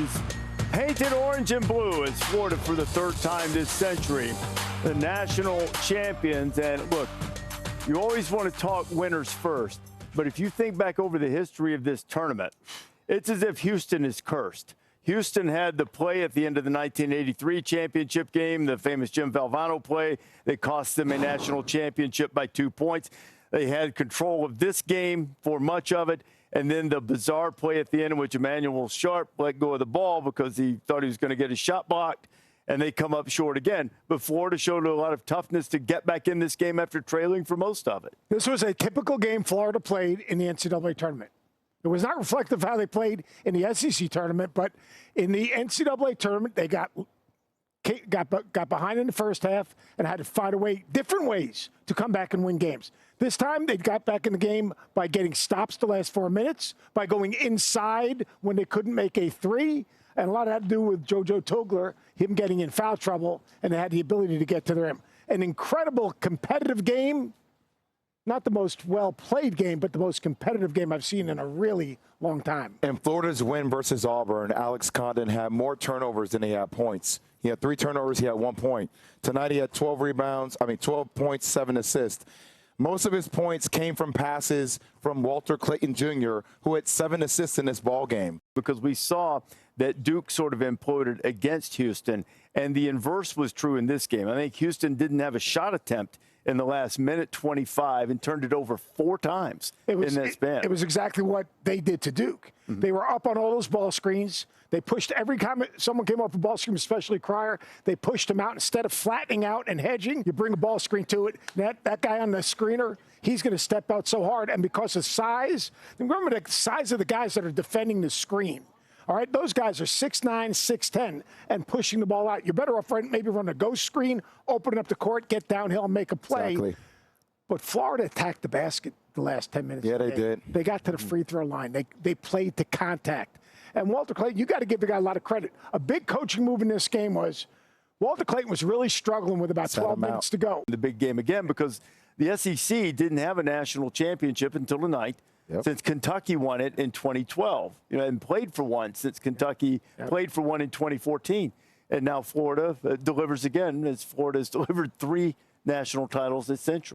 remains painted orange and blue as Florida, for the third time this century, the national champions. And look, you always want to talk winners first, but if you think back over the history of this tournament, it's as if Houston is cursed. Houston had the play at the end of the 1983 championship game, the famous Jim Valvano play that cost them a national championship by 2 points. They had control of this game for much of it, and then the bizarre play at the end in which Emmanuel Sharp let go of the ball because he thought he was going to get his shot blocked, and they come up short again. But Florida showed a lot of toughness to get back in this game after trailing for most of it. This was a typical game Florida played in the NCAA tournament. It was not reflective of how they played in the SEC tournament, but in the NCAA tournament, they got behind in the first half and had to find a way, different ways, to come back and win games. This time, they got back in the game by getting stops the last 4 minutes, by going inside when they couldn't make a three, and a lot of that had to do with JoJo Togler, him getting in foul trouble, and they had the ability to get to the rim. An incredible competitive game. Not the most well-played game, but the most competitive game I've seen in a really long time. In Florida's win versus Auburn, Alex Condon had more turnovers than he had points. He had 3 turnovers, he had 1 point. Tonight he had 12 points, 7 assists. Most of his points came from passes from Walter Clayton Jr., who had 7 assists in this ball game. Because we saw that Duke sort of imploded against Houston, and the inverse was true in this game. I think Houston didn't have a shot attempt in the last minute 25 and turned it over 4 times in that span. It was exactly what they did to Duke. Mm-hmm. They were up on all those ball screens. They pushed every time someone came off a ball screen, especially Cryer, they pushed him out. Instead of flattening out and hedging, you bring a ball screen to it. That guy on the screener, he's going to step out so hard. And because of size, remember the size of the guys that are defending the screen. All right, those guys are 6'9", 6'10", and pushing the ball out. You're better off maybe run a ghost screen, open up the court, get downhill, and make a play. Exactly. But Florida attacked the basket the last 10 minutes. Yeah, they did. They got to the free throw line. They played to contact. And Walter Clayton, you got to give the guy a lot of credit. A big coaching move in this game was Walter Clayton was really struggling with about 12 minutes to go. The big game again, because the SEC didn't have a national championship until tonight. Yep. Since Kentucky won it in 2012, and played for one since Kentucky played for one in 2014. And now Florida delivers again, as Florida has delivered 3 national titles this century.